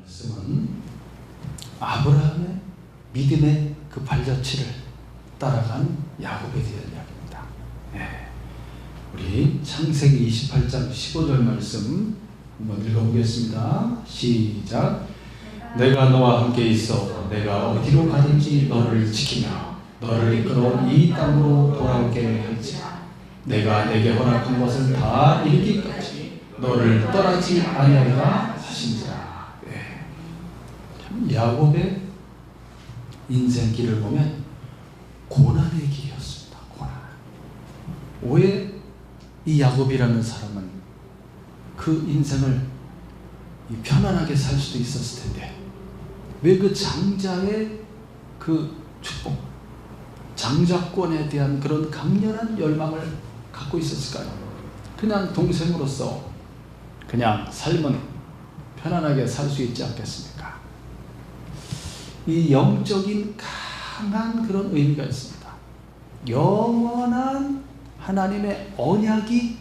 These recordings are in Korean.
말씀은 아브라함의 믿음의 그 발자취를 따라간 야곱에 대한 이야기입니다. 네. 우리 창세기 28장 15절 말씀 한번 읽어보겠습니다. 시작. 내가 너와 함께 있어 내가 어디로 가든지 너를 지키며 너를 이끌어 이 땅으로 돌아오게 할지라. 내가 내게 허락한 것을 다 이루기까지 너를 떠나지 아니하리라 하신지라. 네. 참 야곱의 인생길을 보면 고난의 길이었습니다. 고난. 왜 이 야곱이라는 사람은 그 인생을 편안하게 살 수도 있었을 텐데 왜 그 장자의 그 축복, 장자권에 대한 그런 강렬한 열망을 갖고 있었을까요? 그냥 동생으로서 그냥 삶은 편안하게 살 수 있지 않겠습니까? 이 영적인 강한 그런 의미가 있습니다. 영원한 하나님의 언약이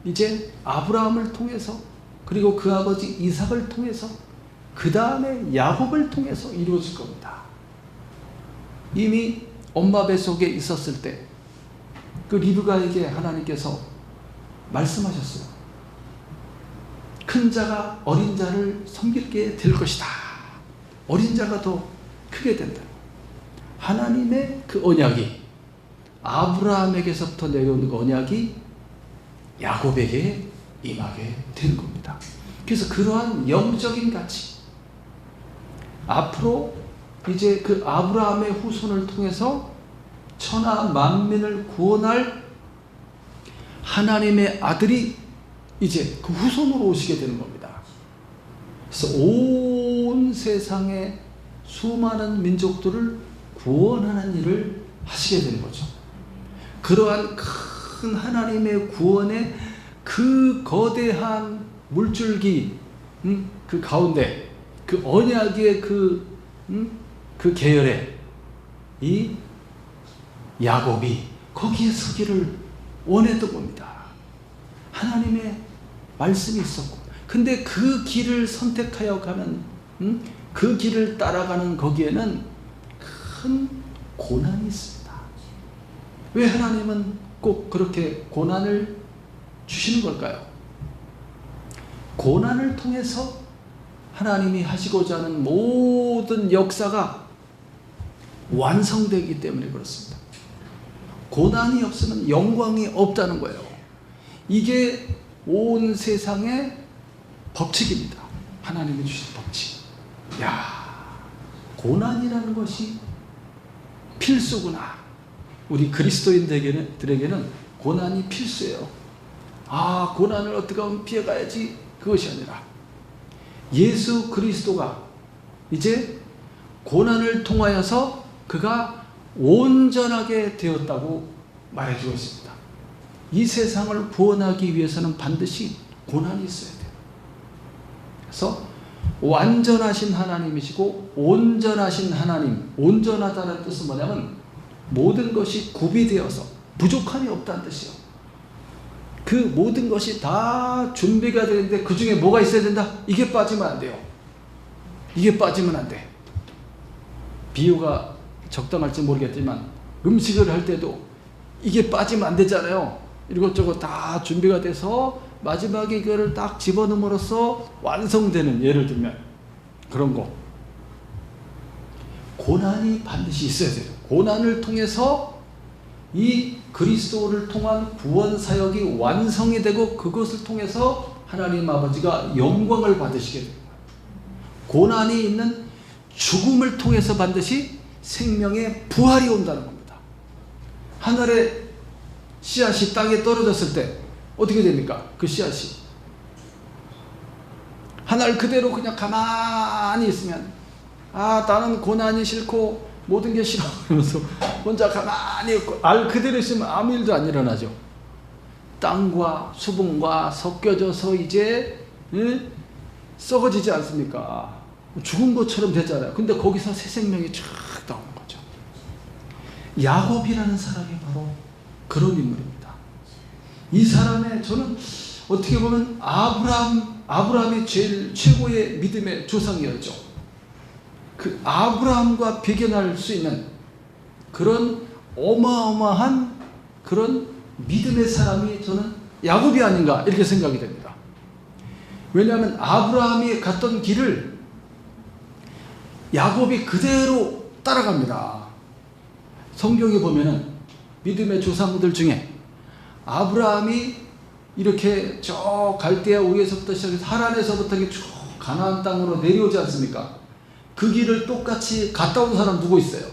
이제 아브라함을 통해서 그리고 그 아버지 이삭을 통해서 그 다음에 야곱을 통해서 이루어질 겁니다. 이미 엄마 뱃속에 있었을 때 그 리브가에게 하나님께서 말씀하셨어요. 큰 자가 어린 자를 섬기게 될 것이다. 어린 자가 더 크게 된다. 하나님의 그 언약이 아브라함에게서부터 내려오는 그 언약이 야곱에게 임하게 되는 겁니다. 그래서 그러한 영적인 가치, 앞으로 이제 그 아브라함의 후손을 통해서 천하 만민을 구원할 하나님의 아들이 이제 그 후손으로 오시게 되는 겁니다. 그래서 온 세상의 수많은 민족들을 구원하는 일을 하시게 되는 거죠. 그러한 큰 하나님의 구원의 그 거대한 물줄기, 그 가운데 그 언약의 그 계열에 이 야곱이 거기에 서기를 원했던 겁니다. 하나님의 말씀이 있었고, 근데 그 길을 선택하여 가면, 그 길을 따라가는 거기에는 큰 고난이 있습니다. 왜 하나님은 꼭 그렇게 고난을 주시는 걸까요? 고난을 통해서 하나님이 하시고자 하는 모든 역사가 완성되기 때문에 그렇습니다. 고난이 없으면 영광이 없다는 거예요. 이게 온 세상의 법칙입니다. 하나님이 주신 법칙. 야, 고난이라는 것이 필수구나. 우리 그리스도인들에게는 고난이 필수예요. 아, 고난을 어떻게 하면 피해가야지, 그것이 아니라 예수 그리스도가 이제 고난을 통하여서 그가 온전하게 되었다고 말해주고 있습니다. 이 세상을 구원하기 위해서는 반드시 고난이 있어야 돼요. 그래서 완전하신 하나님이시고 온전하신 하나님, 온전하다는 뜻은 뭐냐면 모든 것이 구비되어서 부족함이 없다는 뜻이요. 그 모든 것이 다 준비가 되는데 그 중에 뭐가 있어야 된다? 이게 빠지면 안 돼요. 이게 빠지면 안 돼. 비유가 적당할지 모르겠지만 음식을 할 때도 이게 빠지면 안 되잖아요. 이것저것 다 준비가 돼서 마지막에 이거를 딱 집어넣음으로써 완성되는, 예를 들면 그런 거. 고난이 반드시 있어야 돼요. 고난을 통해서 이 그리스도를 통한 구원 사역이 완성이 되고 그것을 통해서 하나님 아버지가 영광을 받으시게 됩니다. 고난이 있는 죽음을 통해서 반드시 생명의 부활이 온다는 겁니다. 하늘의 씨앗이 땅에 떨어졌을 때 어떻게 됩니까? 그 씨앗이 하늘 그대로 그냥 가만히 있으면, 아, 나는 고난이 싫고 모든 게 싫어 그러면서 혼자 가만히 있고 알 그대로 있으면 아무 일도 안 일어나죠. 땅과 수분과 섞여져서 이제 썩어지지 않습니까? 죽은 것처럼 되잖아요. 근데 거기서 새 생명이 쫙 나오는 거죠. 야곱이라는 사람이 바로 그런 인물입니다. 이 사람의, 저는 어떻게 보면 아브라함 아브라함이 제일 최고의 믿음의 조상이었죠. 그 아브라함과 비견할 수 있는 그런 어마어마한 그런 믿음의 사람이 저는 야곱이 아닌가 이렇게 생각이 됩니다. 왜냐하면 아브라함이 갔던 길을 야곱이 그대로 따라갑니다. 성경에 보면은 믿음의 조상들 중에 아브라함이 이렇게 저 갈대아 우에서부터 시작해서 하란에서부터 이렇게 쭉 가나안 땅으로 내려오지 않습니까? 그 길을 똑같이 갔다 온 사람 누구 있어요?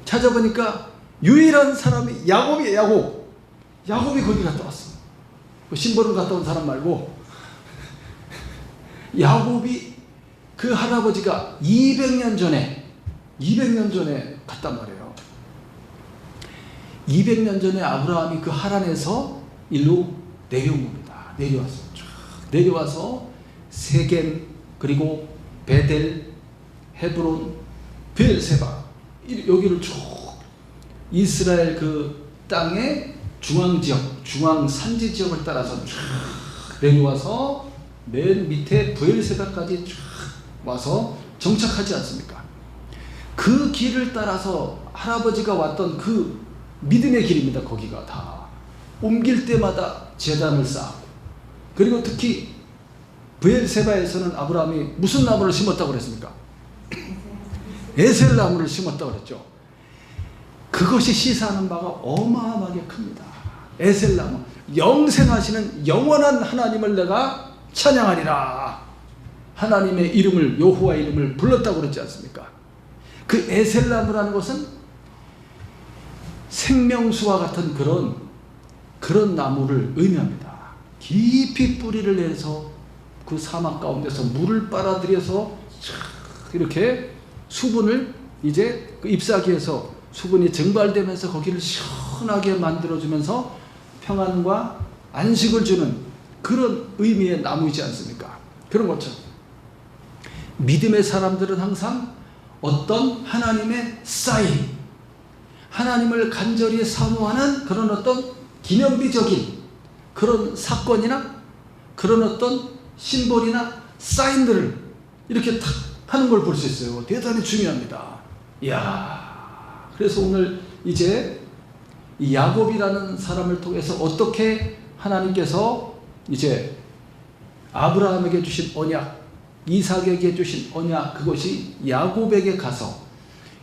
찾아보니까 유일한 사람이 야곱이에요. 야곱이 거기 갔다 왔어. 심부름 갔다 온 사람 말고 야곱이 그 할아버지가 200년 전에 갔단 말이에요. 200년 전에 아브라함이 그 하란에서 일로 내려온 겁니다. 내려와서 세겜, 그리고 베델, 헤브론, 베엘세바 여기를 쭉 이스라엘 그 땅의 중앙지역, 중앙산지 지역을 따라서 쭉 내려와서 맨 밑에 베엘세바까지 쭉 와서 정착하지 않습니까? 그 길을 따라서 할아버지가 왔던 그 믿음의 길입니다. 거기가 다 옮길 때마다 제단을 쌓고, 그리고 특히 베엘세바에서는 아브라함이 무슨 나무를 심었다고 그랬습니까? 에셀 나무를 심었다고 그랬죠. 그것이 시사하는 바가 어마어마하게 큽니다. 에셀 나무, 영생하시는 영원한 하나님을 내가 찬양하리라. 하나님의 이름을, 여호와 이름을 불렀다고 그랬지 않습니까? 그 에셀 나무라는 것은 생명수와 같은 그런 나무를 의미합니다. 깊이 뿌리를 내서 그 사막 가운데서 물을 빨아들여서 이렇게 수분을 이제 그 잎사귀에서 수분이 증발되면서 거기를 시원하게 만들어주면서 평안과 안식을 주는 그런 의미의 나무이지 않습니까? 그런 것처럼 믿음의 사람들은 항상 어떤 하나님의 사인, 하나님을 간절히 사모하는 그런 어떤 기념비적인 그런 사건이나 그런 어떤 심볼이나 사인들을 이렇게 탁 하는 걸 볼 수 있어요. 대단히 중요합니다. 이야, 그래서 오늘 이제 이 야곱이라는 사람을 통해서 어떻게 하나님께서 이제 아브라함에게 주신 언약, 이삭에게 주신 언약, 그것이 야곱에게 가서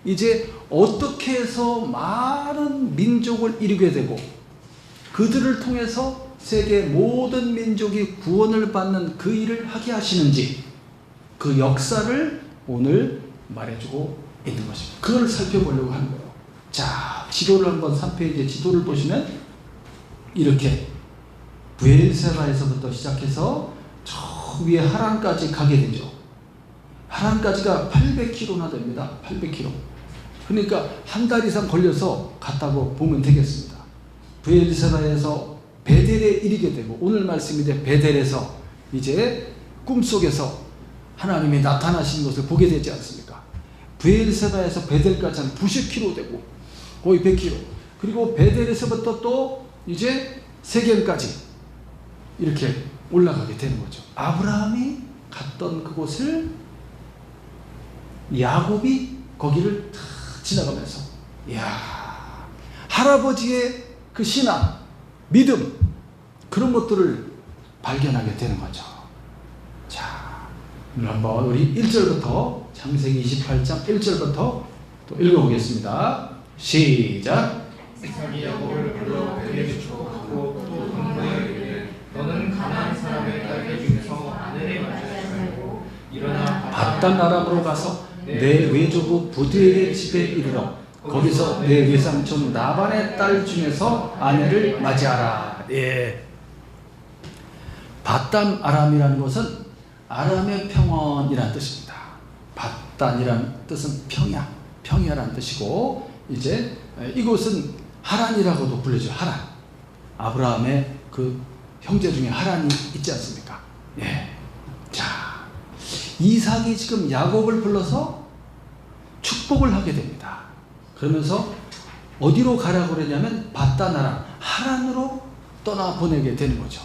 이제 어떻게 해서 많은 민족을 이루게 되고 그들을 통해서 세계 모든 민족이 구원을 받는 그 일을 하게 하시는지, 그 역사를 오늘 말해주고 있는 것입니다. 그걸 살펴보려고 하는 거예요. 자, 지도를 한번 3페이지 지도를 보시면 이렇게 브엘세바에서부터 시작해서 저 위에 하란까지 가게 되죠. 하란까지가 800km나 됩니다. 800km. 그러니까 한 달 이상 걸려서 갔다고 보면 되겠습니다. 브엘세바에서 베델에 이르게 되고, 오늘 말씀인데 베델에서 이제 꿈속에서 하나님이 나타나신 것을 보게 되지 않습니까? 브엘세바에서 베델까지 한 90km 되고 거의 100km, 그리고 베델에서부터 또 이제 세겜까지 이렇게 올라가게 되는 거죠. 아브라함이 갔던 그곳을 야곱이 거기를 다 지나가면서, 이야, 할아버지의 그 신앙, 믿음, 그런 것들을 발견하게 되는 거죠. 자, 오늘 한번 우리 1절부터, 창세기 28장 1절부터 또 읽어보겠습니다. 시작. 이삭이 야곱을 불러 그에게 축복하고 또 동무에 이르되 너는 가나안 사람의 딸들 중에서 아내를 맞이하지 말고 일어나 바단 아람으로 가서 내 외조부 부두엘의 집에 이르러 거기서 내 외삼촌 라반의 딸 중에서 아내를 맞이하라. 예. 바단 아람이라는 것은 아람의 평원이라는 뜻입니다. 바단이라는 뜻은 평야라는 뜻이고, 이제 이곳은 하란이라고도 불리죠. 하란. 아브라함의 그 형제 중에 하란이 있지 않습니까? 예. 자, 이삭이 지금 야곱을 불러서 축복을 하게 됩니다. 그러면서 어디로 가라고 그러냐면 바단 아람, 하란으로 떠나보내게 되는 거죠.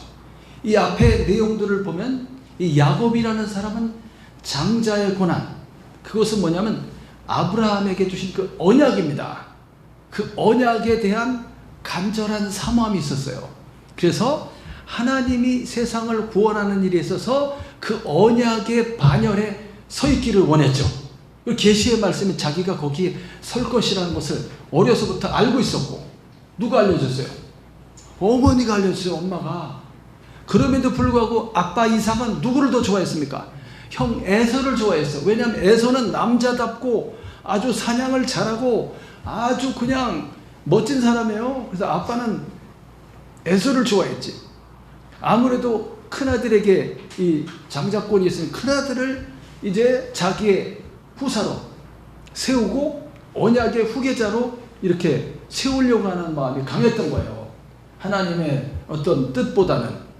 이 앞에 내용들을 보면 이 야곱이라는 사람은 장자의 고난, 그것은 뭐냐면 아브라함에게 주신 그 언약입니다. 그 언약에 대한 간절한 사모함이 있었어요. 그래서 하나님이 세상을 구원하는 일에 있어서 그 언약의 반열에 서 있기를 원했죠. 계시의 말씀이 자기가 거기에 설 것이라는 것을 어려서부터 알고 있었고, 누가 알려줬어요? 어머니가 알려줬어요. 엄마가. 그럼에도 불구하고 아빠 이삭은 누구를 더 좋아했습니까? 형 에서를 좋아했어요. 왜냐하면 에서는 남자답고 아주 사냥을 잘하고 아주 그냥 멋진 사람이에요. 그래서 아빠는 에서를 좋아했지. 아무래도 큰아들에게 이 장자권이 있으니 큰아들을 이제 자기의 후사로 세우고 언약의 후계자로 이렇게 세우려고 하는 마음이 강했던 거예요. 하나님의 어떤 뜻보다는.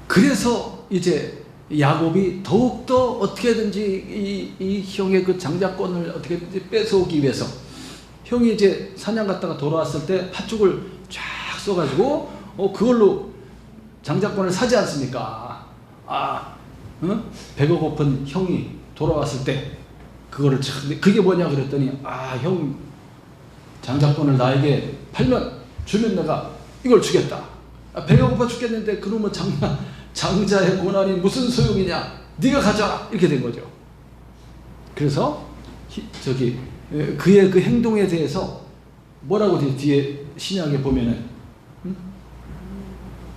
그래서 이제 야곱이 더욱더 어떻게든지 이 형의 그 장자권을 어떻게든지 뺏어오기 위해서, 형이 이제 사냥 갔다가 돌아왔을 때 팥죽을 쫙 써가지고 그걸로 장자권을 사지 않습니까? 배가 고픈 형이 돌아왔을 때 그거를 그게 뭐냐 그랬더니, 형 장자권을 나에게 주면 내가 이걸 주겠다. 배가 고파 죽겠는데 그러면 장자의 고난이 무슨 소용이냐? 네가 가져와. 이렇게 된 거죠. 그래서 그의 그 행동에 대해서 뭐라고 뒤에 신약에 보면은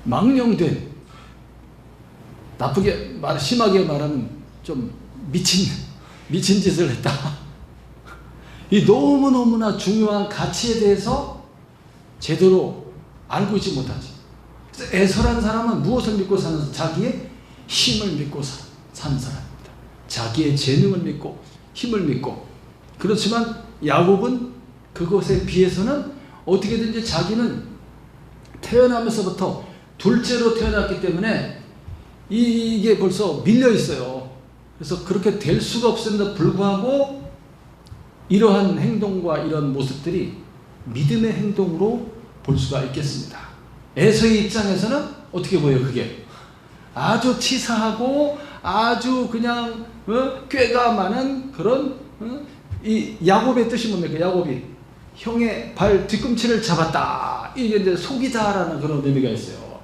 망령된, 나쁘게 심하게 말하면 좀 미친 짓을 했다. 이 너무너무나 중요한 가치에 대해서 제대로 알고 있지 못하지. 그래서 에서라는 사람은 무엇을 믿고 사는, 자기의 힘을 믿고 사는 사람입니다. 자기의 재능을 믿고 힘을 믿고. 그렇지만 야곱은 그것에 비해서는 어떻게든지 자기는 태어나면서부터 둘째로 태어났기 때문에 이게 벌써 밀려 있어요. 그래서 그렇게 될 수가 없음에도 불구하고 이러한 행동과 이런 모습들이 믿음의 행동으로 볼 수가 있겠습니다. 에서의 입장에서는 어떻게 보여요? 그게 아주 치사하고 아주 그냥 꾀가 많은 그런 이 야곱의 뜻이 뭡니까? 야곱이 형의 발 뒤꿈치를 잡았다. 이게 이제 속이다라는 그런 의미가 있어요.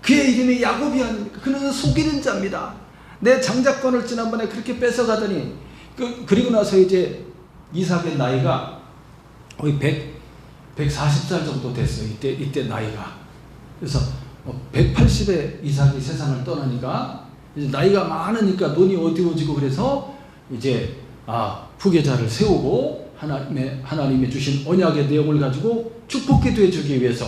그의 이름이 야곱이 아닙니까? 그는 속이는 자입니다. 내 장자권을 지난번에 그렇게 뺏어가더니 그리고 나서 이제 이삭의 나이가 거의 140살 정도 됐어요. 이때 나이가. 그래서 180에 이삭이 세상을 떠나니까 이제 나이가 많으니까 눈이 어두워지고, 그래서 이제 후계자를 세우고 하나님의 주신 언약의 내용을 가지고 축복기도해 주기 위해서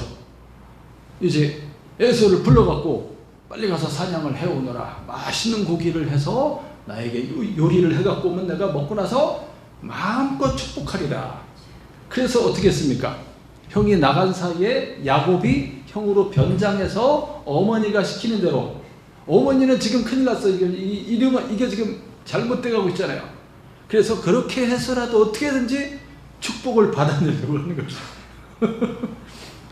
이제 에서를 불러갖고 빨리 가서 사냥을 해오너라. 맛있는 고기를 해서 나에게 요리를 해갖고 오면 내가 먹고 나서 마음껏 축복하리라. 그래서 어떻게 했습니까? 형이 나간 사이에 야곱이 형으로 변장해서 어머니가 시키는 대로, 어머니는 지금 큰일 났어요. 이게 지금 잘못돼 가고 있잖아요. 그래서 그렇게 해서라도 어떻게든지 축복을 받아내려고 하는 거죠.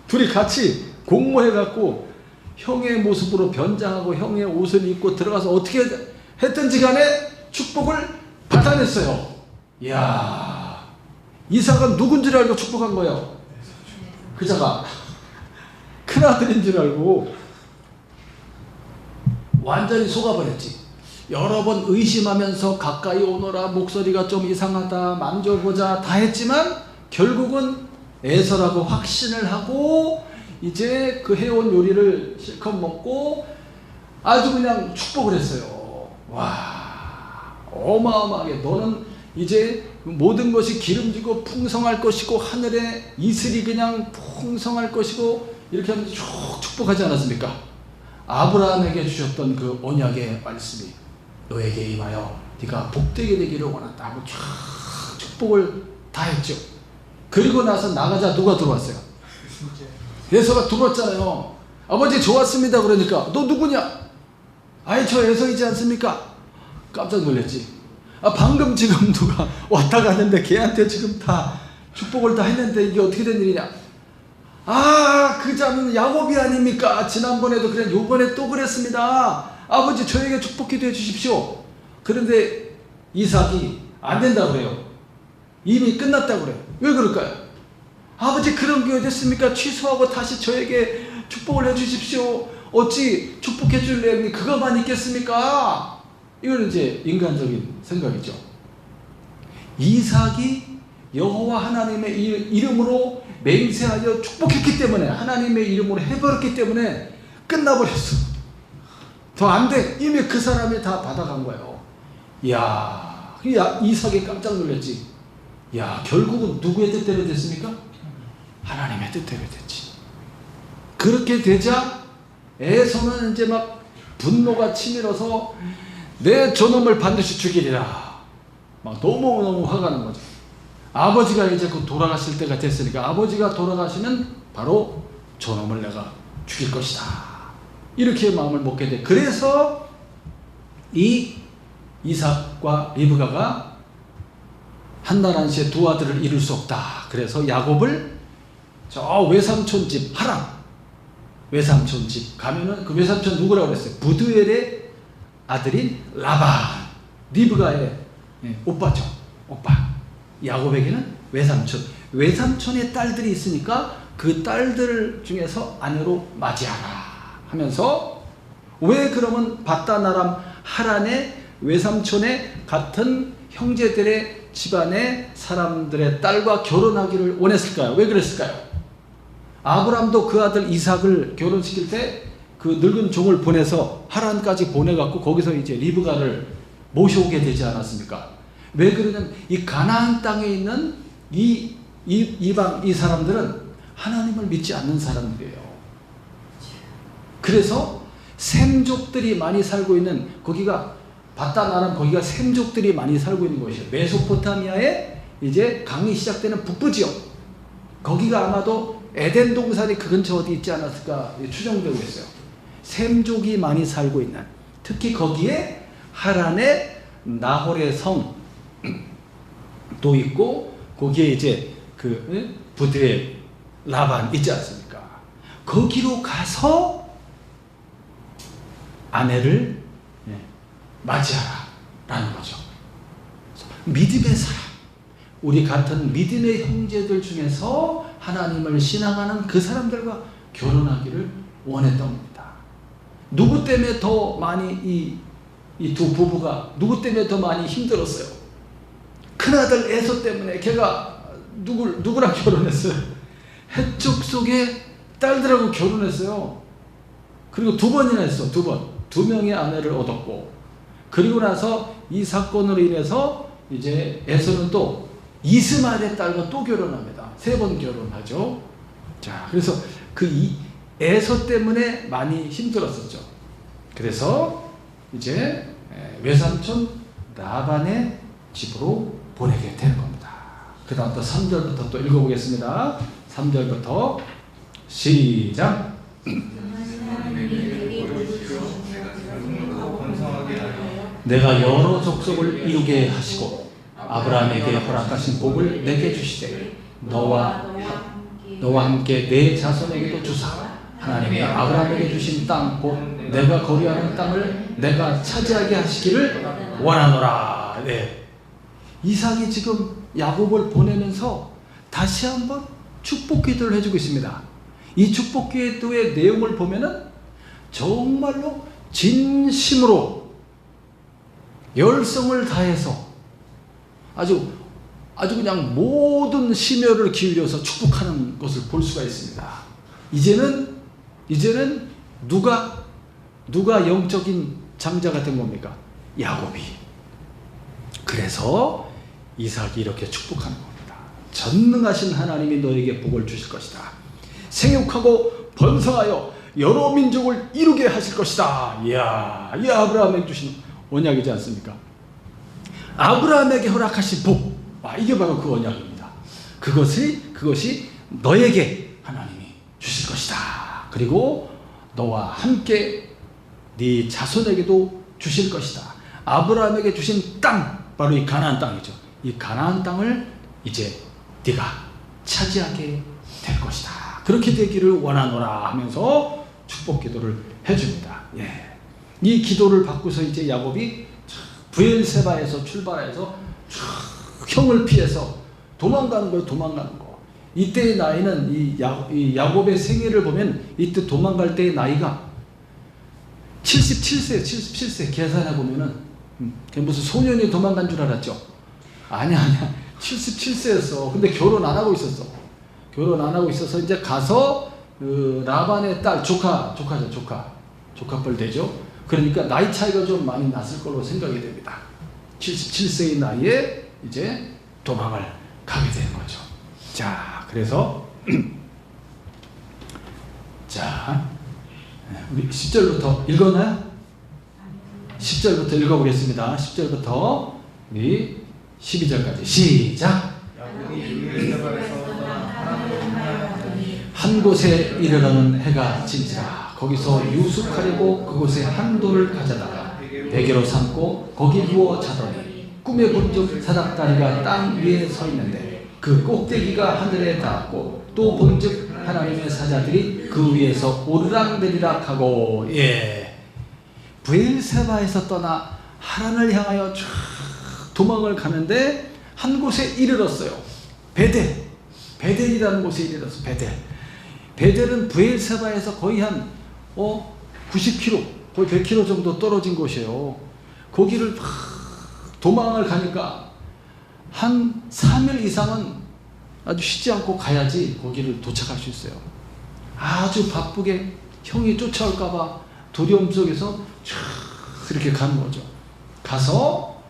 둘이 같이 공모해갖고 형의 모습으로 변장하고 형의 옷을 입고 들어가서 어떻게 했든지 간에 축복을 받아냈어요. 이야, 이삭은 누군 줄 알고 축복한 거예요? 그자가 큰아들인 줄 알고 완전히 속아버렸지. 여러 번 의심하면서 가까이 오너라, 목소리가 좀 이상하다, 만져보자 다 했지만 결국은 에서라고 확신을 하고 이제 그 해온 요리를 실컷 먹고 아주 그냥 축복을 했어요. 와, 어마어마하게 너는 이제 모든 것이 기름지고 풍성할 것이고 하늘에 이슬이 그냥 풍성할 것이고 이렇게 하면서 쭉 축복하지 않았습니까? 아브라함에게 주셨던 그 언약의 말씀이 너에게 임하여 네가 복되게 되기를 원한다 하고 쫙 축복을 다 했죠. 그리고 나서 나가자 누가 들어왔어요? 에서가 들어왔잖아요. 아버지 좋았습니다. 그러니까 너 누구냐? 아이 저 에서이지 않습니까? 깜짝 놀랐지. 방금 지금 누가 왔다 갔는데 걔한테 지금 다 축복을 다 했는데 이게 어떻게 된 일이냐? 그 자는 야곱이 아닙니까? 지난번에도 그랬, 요번에 또 그랬습니다. 아버지 저에게 축복 기도해 주십시오. 그런데 이삭이 안 된다고 그래요. 이미 끝났다고 그래요. 왜 그럴까요? 아버지 그런 게 어딨습니까? 취소하고 다시 저에게 축복을 해 주십시오. 어찌 축복해 줄 내용이 그것만 있겠습니까? 이거는 이제 인간적인 생각이죠. 이삭이 여호와 하나님의 이름으로 맹세하여 축복했기 때문에, 하나님의 이름으로 해버렸기 때문에 끝나버렸어. 더 안 돼. 이미 그 사람이 다 받아간 거예요. 이야, 이삭이 깜짝 놀랐지. 야, 결국은 누구의 뜻대로 됐습니까? 하나님의 뜻대로 됐지. 그렇게 되자 에서는 이제 막 분노가 치밀어서 내 저놈을 반드시 죽이리라. 막 너무너무 화가 나는 거죠. 아버지가 이제 그 돌아가실 때가 됐으니까, 아버지가 돌아가시면 바로 저놈을 내가 죽일 것이다. 이렇게 마음을 먹게 돼. 그래서 이 이삭과 리브가가 한날 한시에 두 아들을 이룰 수 없다. 그래서 야곱을 저 외삼촌 집 하람, 외삼촌 집 가면은 그 외삼촌 누구라고 그랬어요? 부두엘의 아들인 라반, 리브가의 오빠죠. 오빠. 야곱에게는 외삼촌. 외삼촌의 딸들이 있으니까 그 딸들 중에서 아내로 맞이하라 하면서, 왜 그러면 바다나람 하란의 외삼촌의 같은 형제들의 집안의 사람들의 딸과 결혼하기를 원했을까요? 왜 그랬을까요? 아브람도 그 아들 이삭을 결혼시킬 때 그 늙은 종을 보내서 하란까지 보내갖고 거기서 이제 리브가를 모셔오게 되지 않았습니까? 왜 그러냐면 이 가나안 땅에 있는 이방 이 사람들은 하나님을 믿지 않는 사람들이에요. 그래서 셈족들이 많이 살고 있는 거기가 바다나람, 거기가 셈족들이 많이 살고 있는 곳이에요. 메소포타미아에 이제 강이 시작되는 북부 지역, 거기가 아마도 에덴 동산이 그 근처 어디 있지 않았을까 추정되고 있어요. 셈족이 많이 살고 있는, 특히 거기에 하란의 나홀의 성도 있고, 거기에 이제 그 부드의 라반 있지 않습니까? 거기로 가서 아내를 맞이하라 라는 거죠. 믿음의 사람, 우리 같은 믿음의 형제들 중에서 하나님을 신앙하는 그 사람들과 결혼하기를 원했던 겁니다. 누구 때문에 더 많이 이 두 부부가 누구 때문에 더 많이 힘들었어요? 큰아들 에서 때문에. 걔가 누구랑 결혼했어요? 해쪽 속의 딸들하고 결혼했어요. 그리고 2번이나 했어. 2번. 2명의 아내를 얻었고, 그리고 나서 이 사건으로 인해서 이제 에서는 또 이스마엘의 딸과 또 결혼합니다. 3번 결혼하죠. 자, 그래서 그 에서 때문에 많이 힘들었었죠. 그래서 이제 외삼촌 라반의 집으로 보내게 되는 겁니다. 그 다음 또 3절부터 또 읽어보겠습니다. 3절부터 시작. 내가 여러 족속을 이루게 하시고 아브라함에게 허락하신 복을 내게 주시되 너와 함께 내 자손에게도 주사 하나님이 아브라함에게 주신 땅 곧 내가 거류하는 땅을 내가 차지하게 하시기를 원하노라. 네. 이삭이 지금 야곱을 보내면서 다시 한번 축복 기도를 해주고 있습니다. 이 축복 기도의 내용을 보면은 정말로 진심으로 열성을 다해서 아주 그냥 모든 심혈을 기울여서 축복하는 것을 볼 수가 있습니다. 이제는 누가 영적인 장자가 된 겁니까? 야곱이. 그래서 이삭이 이렇게 축복하는 겁니다. 전능하신 하나님이 너에게 복을 주실 것이다. 생육하고 번성하여 여러 민족을 이루게 하실 것이다. 이야, 이 아브라함에게 주신 언약이지 않습니까? 아브라함에게 허락하신 복, 이게 바로 그 언약입니다. 그것이 너에게 하나님이 주실 것이다. 그리고 너와 함께 네 자손에게도 주실 것이다. 아브라함에게 주신 땅, 바로 이 가나안 땅이죠. 이 가나안 땅을 이제 네가 차지하게 될 것이다. 그렇게 되기를 원하노라 하면서 축복 기도를 해줍니다. 예. 이 기도를 받고서 이제 야곱이 브엘세바에서 출발해서 형을 피해서 도망가는 거예요. 도망가는 거. 이때의 나이는 이 야곱의 생애를 보면 이때 도망갈 때의 나이가 77세예요. 77세. 계산해 보면은 무슨 소년이 도망간 줄 알았죠? 아니야. 77세였어. 근데 결혼 안 하고 있었어. 결혼 안 하고 있어서 이제 가서 그 라반의 딸 조카뻘 되죠. 그러니까 나이 차이가 좀 많이 났을 걸로 생각이 됩니다. 77세의 나이에 이제 도망을 가게 되는 거죠. 자, 그래서 자, 우리 10절부터 읽었나요? 10절부터 읽어보겠습니다. 10절부터 우리 12절까지 시작. 한 곳에 이르러는 해가 진지라. 거기서 유숙하려고 그곳에 한 돌을 가져다가 베개로 삼고 거기 누워 자더니 꿈에 본즉 사닥다리가 땅 위에 서 있는데 그 꼭대기가 하늘에 닿았고 또 본즉 하나님의 사자들이 그 위에서 오르락내리락 하고 브엘세바에서 떠나 하란을 향하여 쫙 도망을 가는데 한 곳에 이르렀어요. 베델이라는 곳에 이르렀어. 베델은 브엘세바에서 거의 한 90km, 거의 100km 정도 떨어진 곳이에요. 거기를 도망을 가니까 한 3일 이상은 아주 쉬지 않고 가야지 거기를 도착할 수 있어요. 아주 바쁘게 형이 쫓아올까봐 두려움 속에서 쭉 이렇게 가는 거죠. 가서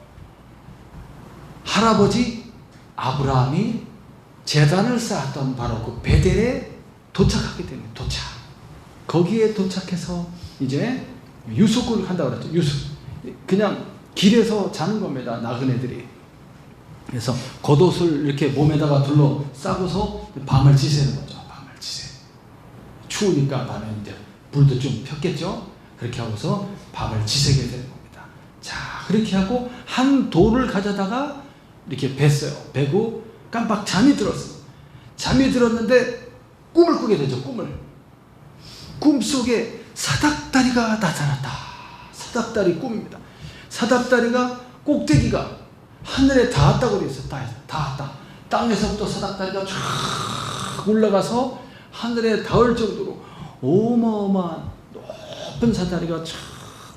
할아버지 아브라함이 제단을 쌓았던 바로 그 베델에 도착하게 됩니다. 거기에 도착해서 이제 유숙을 한다고 그랬죠. 유숙. 그냥 길에서 자는 겁니다. 나그네들이. 그래서 겉옷을 이렇게 몸에다가 둘러 싸고서 밤을 지새는 거죠. 밤을 지새. 추우니까 밤에 이제 불도 좀 폈겠죠. 그렇게 하고서 밤을 지새게 되는 겁니다. 자, 그렇게 하고 한 돌을 가져다가 이렇게 뱄어요. 베고 깜빡 잠이 들었어요. 잠이 들었는데 꿈을 꾸게 되죠. 꿈속에 사닥다리가 나타났다. 사닥다리 꿈입니다. 사닥다리가 꼭대기가 하늘에 닿았다고 그랬어요. 닿았다. 땅에서부터 사닥다리가 쫙 올라가서 하늘에 닿을 정도로 어마어마한 높은 사닥다리가 쫙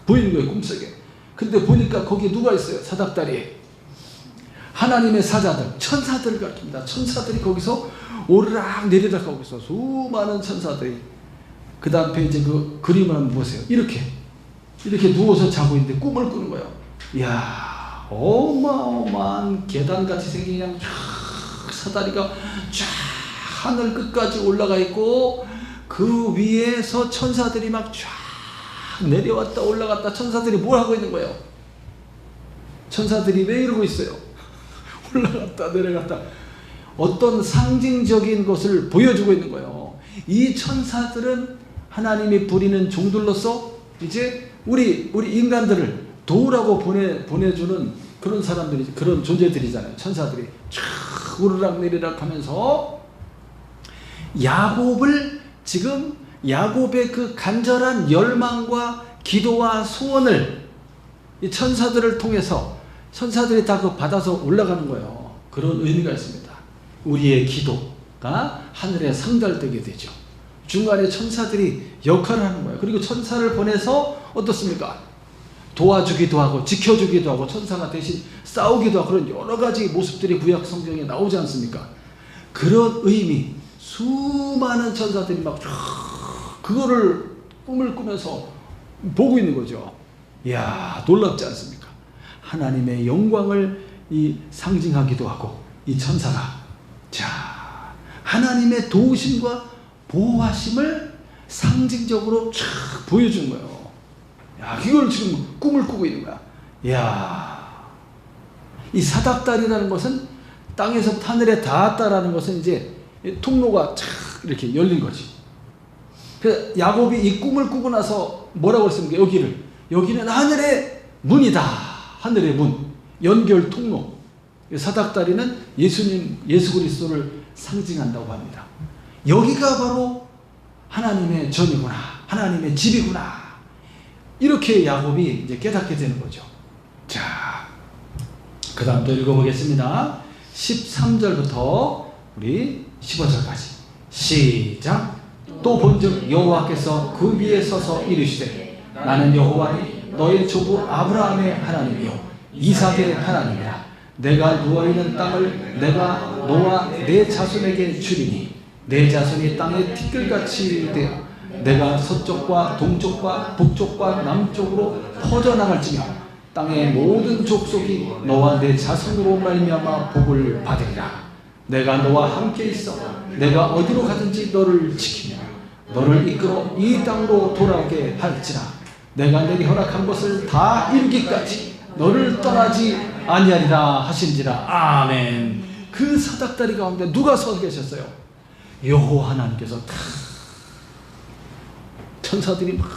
보이는 거예요. 꿈속에. 근데 보니까 거기에 누가 있어요? 사닥다리에. 하나님의 사자들, 천사들을 가르칩니다. 천사들이 거기서 오르락 내리락 하고 있어. 수많은 천사들이. 그 다음 페이지에 그 그림을 한번 보세요. 이렇게 누워서 자고 있는데 꿈을 꾸는 거예요. 이야, 어마어마한 계단같이 생긴 그냥 쫙 사다리가 쫙 하늘 끝까지 올라가 있고 그 위에서 천사들이 막 쫙 내려왔다 올라갔다. 천사들이 뭘 하고 있는 거예요? 천사들이 왜 이러고 있어요? 올라갔다 내려갔다. 어떤 상징적인 것을 보여주고 있는 거예요. 이 천사들은 하나님이 부리는 종들로서 이제 우리 인간들을 도우라고 보내주는 그런 사람들이, 그런 존재들이잖아요. 천사들이 쫙 오르락 내리락 하면서 지금 야곱의 그 간절한 열망과 기도와 소원을 이 천사들을 통해서 천사들이 다 그 받아서 올라가는 거예요. 그런 의미가 있습니다. 우리의 기도가 하늘에 상달되게 되죠. 중간에 천사들이 역할을 하는 거예요. 그리고 천사를 보내서 어떻습니까? 도와주기도 하고 지켜주기도 하고 천사가 대신 싸우기도 하고 그런 여러 가지 모습들이 구약 성경에 나오지 않습니까? 그런 의미, 수많은 천사들이 막 그거를 꿈을 꾸면서 보고 있는 거죠. 이야, 놀랍지 않습니까? 하나님의 영광을 상징하기도 하고 이 천사가 하나님의 도우심과 보호하심을 상징적으로 쫙 보여준 거예요. 야, 이걸 지금 꿈을 꾸고 있는 거야. 이야, 이 사닥다리라는 것은 땅에서부터 하늘에 닿았다라는 것은 이제 통로가 쫙 이렇게 열린 거지. 그 야곱이 이 꿈을 꾸고 나서 뭐라고 했습니까? 여기는 하늘의 문이다. 하늘의 문, 연결 통로. 사닥다리는 예수 그리스도를 상징한다고 합니다. 여기가 바로 하나님의 전이구나, 하나님의 집이구나. 이렇게 야곱이 이제 깨닫게 되는 거죠. 자, 그 다음 또 읽어보겠습니다. 13절부터 우리 15절까지 시작. 또 본즉 여호와께서 그 위에 서서 이르시되 나는 여호와니 너의 조부 아브라함의 하나님이요 이삭의 하나님이라. 내가 누워있는 땅을 내가 너와 내 자손에게 주리니 내 자손이 땅의 티끌같이 되어 내가 서쪽과 동쪽과 북쪽과 남쪽으로 퍼져나갈지며 땅의 모든 족속이 너와 내 자손으로 말미암아 복을 받으리라. 내가 너와 함께 있어 내가 어디로 가든지 너를 지키며 너를 이끌어 이 땅으로 돌아오게 할지라. 내가 내게 허락한 것을 다 이루기까지 너를 떠나지 아니하리라 하신지라. 아멘. 그 사닥다리 가운데 누가 서 계셨어요? 여호와 하나님께서 다 천사들이 막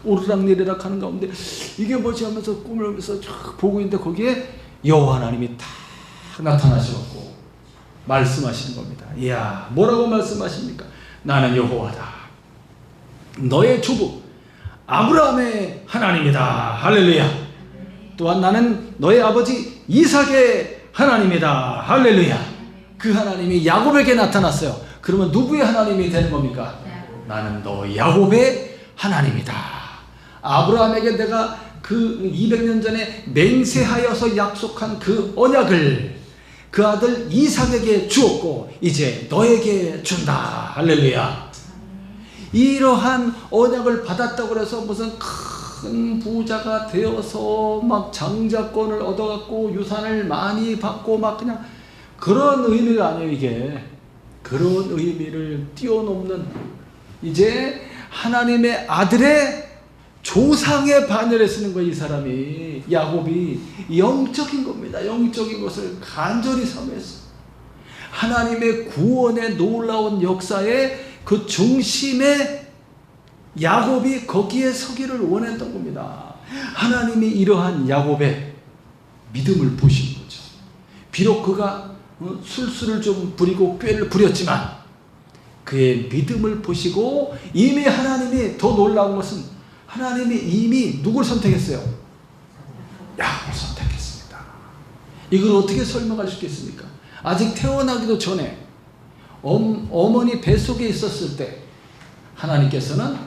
오르락내리락 하는 가운데 이게 뭐지 하면서 꿈을 보면서 쫙 보고 있는데 거기에 여호와 하나님이 딱 나타나셔갖고 말씀하시는 겁니다. 이야, 뭐라고 말씀하십니까? 나는 여호와다. 너의 주부 아브라함의 하나님이다. 할렐루야. 또한 나는 너의 아버지 이삭의 하나님이다. 할렐루야. 그 하나님이 야곱에게 나타났어요. 그러면 누구의 하나님이 되는 겁니까? 나는 너 야곱의 하나님이다. 아브라함에게 내가 그 200년 전에 맹세하여서 약속한 그 언약을 그 아들 이삭에게 주었고 이제 너에게 준다. 할렐루야. 이러한 언약을 받았다고 해서 무슨 큰 부자가 되어서 막 장자권을 얻어갖고 유산을 많이 받고 막 그냥 그런 의미가 아니에요. 이게 그런 의미를 뛰어넘는 이제 하나님의 아들의 조상의 반열에 쓰는 거예요. 이 사람이 야곱이 영적인 겁니다. 영적인 것을 간절히 사모했어. 하나님의 구원의 놀라운 역사의 그 중심에 야곱이 거기에 서기를 원했던 겁니다. 하나님이 이러한 야곱의 믿음을 보신 거죠. 비록 그가 술수를 좀 부리고 꾀를 부렸지만 그의 믿음을 보시고 이미 하나님이 더 놀라운 것은 하나님이 이미 누굴 선택했어요? 야곱을 선택했습니다. 이걸 어떻게 설명할 수 있겠습니까? 아직 태어나기도 전에 어머니 뱃속에 있었을 때 하나님께서는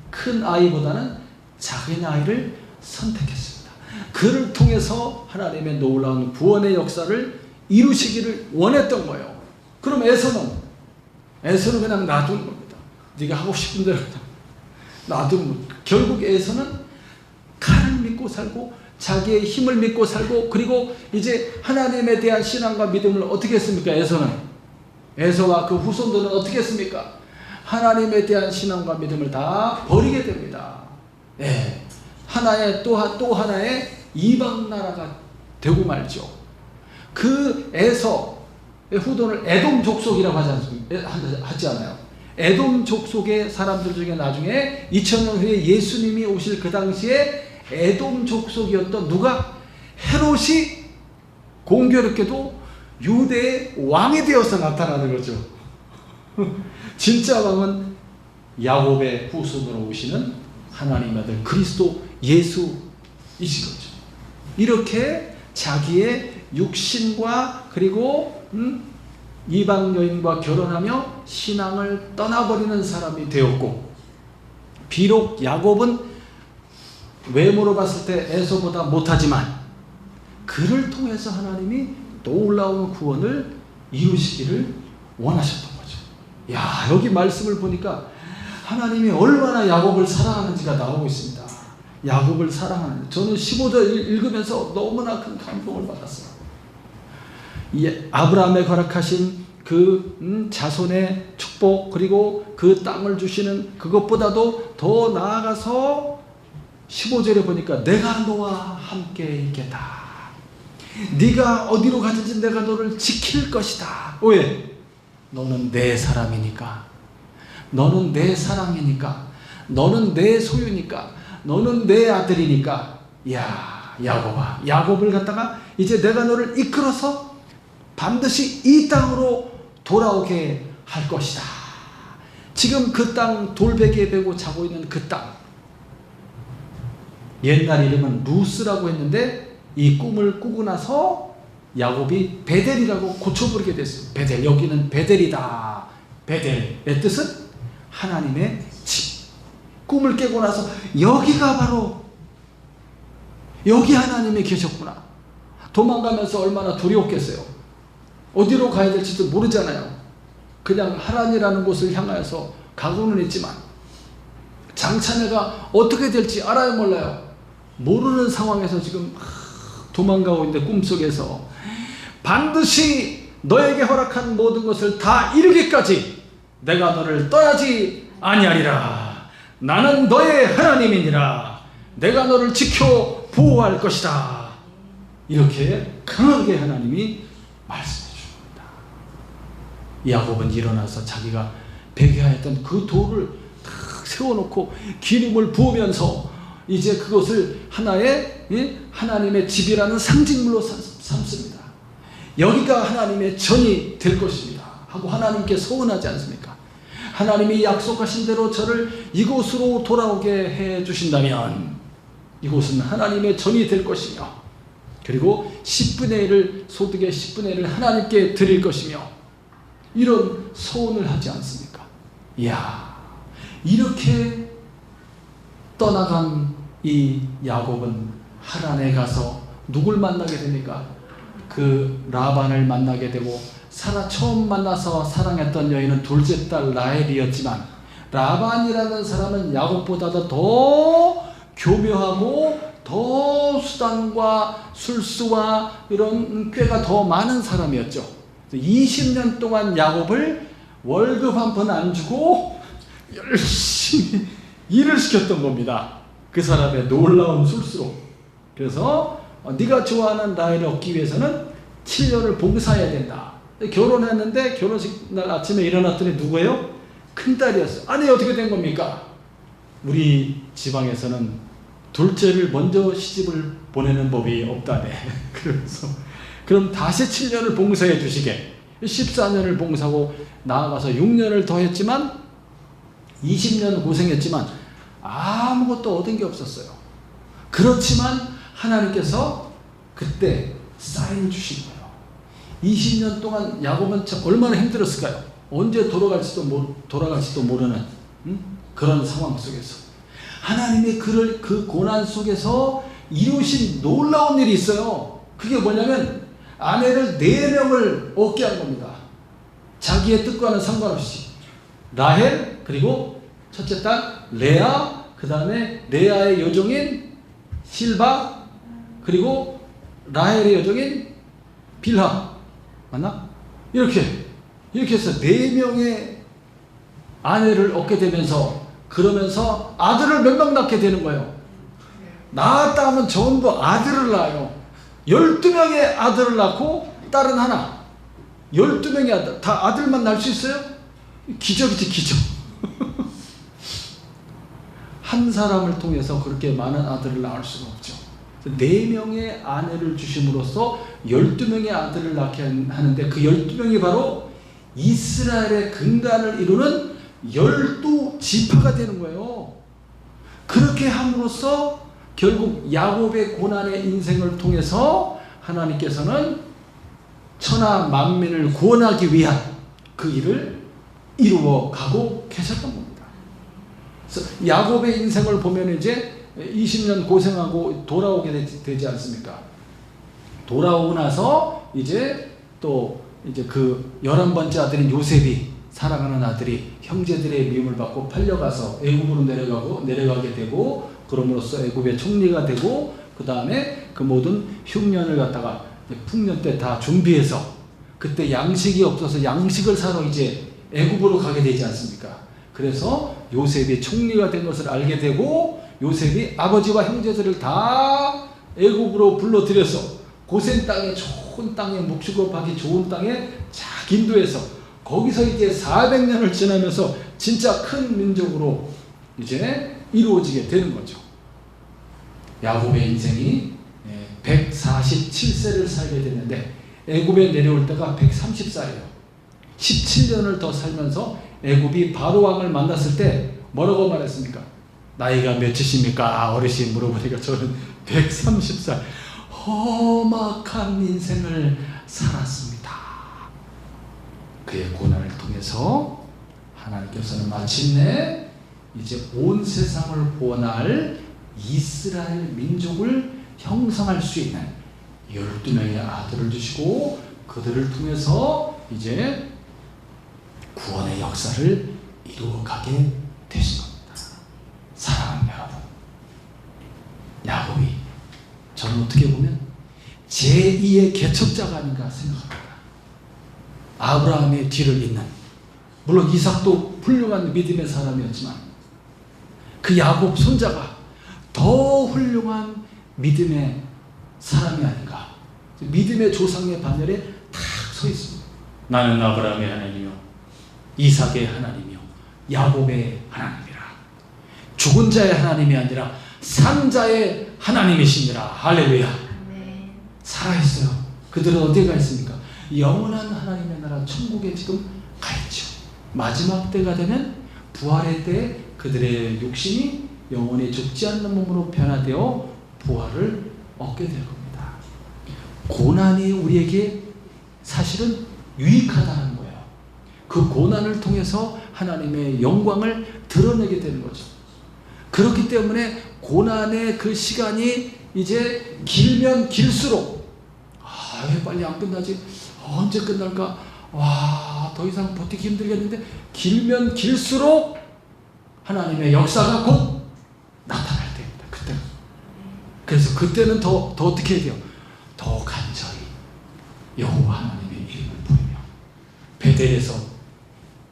큰 아이보다는 작은 아이를 선택했습니다. 그를 통해서 하나님의 놀라운 구원의 역사를 이루시기를 원했던 거예요. 그럼 에서는 그냥 놔두는 겁니다. 네가 하고 싶은 대로 그냥 놔두는. 결국 에서는 칼을 믿고 살고 자기의 힘을 믿고 살고 그리고 이제 하나님에 대한 신앙과 믿음을 어떻게 했습니까? 에서와 그 후손들은 어떻게 했습니까? 하나님에 대한 신앙과 믿음을 다 버리게 됩니다. 네. 하나의 또 하나의 이방 나라가 되고 말죠. 그 에서의 후손을 에돔 족속이라고 하지 않아요. 에돔 족속의 사람들 중에 나중에 2000년 후에 예수님이 오실 그 당시에 에돔 족속이었던 누가? 헤롯이 공교롭게도 유대의 왕이 되어서 나타나는 거죠. 진짜 왕은 야곱의 후손으로 오시는 하나님의 아들 그리스도 예수이신 거죠. 이렇게 자기의 육신과 그리고 이방 여인과 결혼하며 신앙을 떠나버리는 사람이 되었고, 비록 야곱은 외모로 봤을 때 에서보다 못하지만 그를 통해서 하나님이 놀라운 구원을 이루시기를 원하셨던 거죠. 야, 여기 말씀을 보니까 하나님이 얼마나 야곱을 사랑하는지가 나오고 있습니다. 야곱을 사랑하는, 저는 15절 읽으면서 너무나 큰 감동을 받았어요. 아브라함에 허락하신 그 자손의 축복, 그리고 그 땅을 주시는 그것보다도 더 나아가서 15절에 보니까 내가 너와 함께 있겠다. 네가 어디로 가든지 내가 너를 지킬 것이다. 왜? 너는 내 사람이니까, 너는 내 사랑이니까, 너는 내 소유니까, 너는 내 아들이니까. 야, 야곱아, 야곱을 갖다가 이제 내가 너를 이끌어서 반드시 이 땅으로 돌아오게 할 것이다. 지금 그 땅, 돌베개에 베고 자고 있는 그 땅, 옛날 이름은 루스라고 했는데 이 꿈을 꾸고 나서 야곱이 베델이라고 고쳐부르게 됐어요. 베델, 여기는 베델이다. 베델의 뜻은 하나님의 집. 꿈을 깨고 나서 여기가 바로, 여기 하나님이 계셨구나. 도망가면서 얼마나 두려웠겠어요. 어디로 가야 될지도 모르잖아요. 그냥 하란이라는 곳을 향하여서 가고는 있지만 장차 내가 어떻게 될지 알아요, 몰라요? 모르는 상황에서 지금 도망가고 있는데 꿈속에서 반드시 너에게 허락한 모든 것을 다 이루기까지 내가 너를 떠나지 아니하리라. 나는 너의 하나님이니라. 내가 너를 지켜 보호할 것이다. 이렇게 강하게 하나님이 말씀해 줍니다. 야곱은 일어나서 자기가 베개하였던 그 돌을 탁 세워놓고 기름을 부으면서 이제 그것을 하나의 하나님의 집이라는 상징물로 삼습니다. 여기가 하나님의 전이 될 것입니다 하고 하나님께 서원하지 않습니까? 하나님이 약속하신 대로 저를 이곳으로 돌아오게 해 주신다면 이곳은 하나님의 전이 될 것이며, 그리고 10분의 1을, 소득의 10분의 1을 하나님께 드릴 것이며, 이런 서원을 하지 않습니까? 이야, 이렇게 떠나간 이 야곱은 하란에 가서 누굴 만나게 됩니까? 그 라반을 만나게 되고, 사라 처음 만나서 사랑했던 여인은 둘째 딸 라헬이었지만 라반이라는 사람은 야곱보다도 더 교묘하고 더 수단과 술수와 이런 꾀가 더 많은 사람이었죠. 20년 동안 야곱을 월급 한 푼 안 주고 열심히 일을 시켰던 겁니다. 그 사람의 놀라운 술수로. 그래서 네가 좋아하는 라헬을 얻기 위해서는 7년을 봉사해야 된다. 결혼했는데 결혼식 날 아침에 일어났더니 누구예요? 큰딸이었어요. 아니 어떻게 된 겁니까? 우리 지방에서는 둘째를 먼저 시집을 보내는 법이 없다네. 그래서 그럼 다시 7년을 봉사해 주시게. 14년을 봉사하고 나아가서 6년을 더 했지만 20년 고생했지만 아무것도 얻은 게 없었어요. 그렇지만 하나님께서 그때 사인을 주신 거예요. 20년 동안 야곱은 얼마나 힘들었을까요? 언제 돌아갈지도 모르는 그런 상황 속에서 하나님이 그를 그 고난 속에서 이루신 놀라운 일이 있어요. 그게 뭐냐면 아내를 4명을 얻게 한 겁니다. 자기의 뜻과는 상관없이 라헬, 그리고 첫째 딸 레아, 그 다음에 레아의 여종인 실바, 그리고 라헬의 여종인 빌하. 맞나? 이렇게 해서 4명의 아내를 얻게 되면서, 그러면서 아들을 몇 명 낳게 되는 거예요. 낳았다 하면 전부 아들을 낳아요. 12명의 아들을 낳고 딸은 하나. 12명의 아들, 다 아들만 낳을 수 있어요? 기적이지, 기적. 한 사람을 통해서 그렇게 많은 아들을 낳을 수가 없죠. 4명의 아내를 주심으로써 12명의 아들을 낳게 하는데, 그 12명이 바로 이스라엘의 근간을 이루는 12지파가 되는 거예요. 그렇게 함으로써 결국 야곱의 고난의 인생을 통해서 하나님께서는 천하 만민을 구원하기 위한 그 일을 이루어 가고 계셨던 겁니다. 그래서 야곱의 인생을 보면 이제 20년 고생하고 돌아오게 되지 않습니까? 돌아오고 나서 이제 또 이제 그 11번째 아들인 요셉이, 사랑하는 아들이 형제들의 미움을 받고 팔려가서 애굽으로 내려가게 되고, 그럼으로써 애굽의 총리가 되고, 그 다음에 그 모든 흉년을 갖다가 풍년 때 다 준비해서, 그때 양식이 없어서 양식을 사러 이제 애굽으로 가게 되지 않습니까? 그래서 요셉이 총리가 된 것을 알게 되고, 요셉이 아버지와 형제들을 다 애굽으로 불러들여서 고센 땅에, 좋은 땅에, 목축업하기 좋은 땅에 쫙 인도해서 거기서 이제 400년을 지나면서 진짜 큰 민족으로 이제 이루어지게 되는 거죠. 야곱의 인생이 147세를 살게 됐는데 애굽에 내려올 때가 130살이에요. 17년을 더 살면서 애굽이 바로 왕을 만났을 때 뭐라고 말했습니까? 나이가 몇이십니까? 어르신 물어보니까 저는 130살 험악한 인생을 살았습니다. 그의 고난을 통해서 하나님께서는 마침내 이제 온 세상을 구원할 이스라엘 민족을 형성할 수 있는 12명의 아들을 주시고 그들을 통해서 이제 구원의 역사를 이루어가게 되신 겁니다. 사랑하는 여러분, 야곱이 저는 어떻게 보면 제2의 개척자가 아닌가 생각합니다. 아브라함의 뒤를 잇는, 물론 이삭도 훌륭한 믿음의 사람이었지만 그 야곱 손자가 더 훌륭한 믿음의 사람이 아닌가. 믿음의 조상의 반열에 탁 서 있습니다. 나는 아브라함의 하나님이요 이삭의 하나님이요 야곱의 하나님이라. 죽은 자의 하나님이 아니라 산 자의 하나님이시니라. 할렐루야. 살아있어요. 그들은 어디에 가 있습니까? 영원한 하나님의 나라 천국에 지금 가 있죠. 마지막 때가 되면 부활의 때 그들의 육신이 영원히 죽지 않는 몸으로 변화되어 부활을 얻게 될 겁니다. 고난이 우리에게 사실은 유익하다는 거예요. 그 고난을 통해서 하나님의 영광을 드러내게 되는 거죠. 그렇기 때문에 고난의 그 시간이 이제 길면 길수록 왜 빨리 안 끝나지? 언제 끝날까? 더 이상 버티기 힘들겠는데 길면 길수록 하나님의 역사가 곧 나타날 때입니다. 그때는. 그래서 그때는 더 어떻게 해야 돼요? 더 간절히 여호와 하나님의 이름을 부르며 베델에서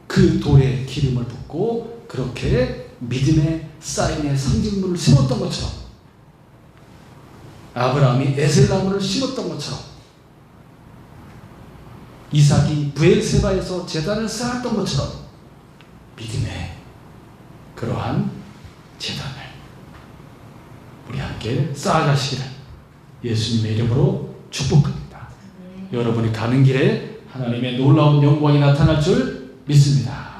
그 돌에 기름을 붓고 그렇게 믿음의 사인의 상징물을 심었던 것처럼 아브라함이 에셀나무를 심었던 것처럼 이삭이 브엘세바에서 제단을 쌓았던 것처럼 믿음의 그러한 제단을 우리 함께 쌓아가시기를 예수님의 이름으로 축복합니다. 여러분이 가는 길에 하나님의 놀라운 영광이 나타날 줄 믿습니다.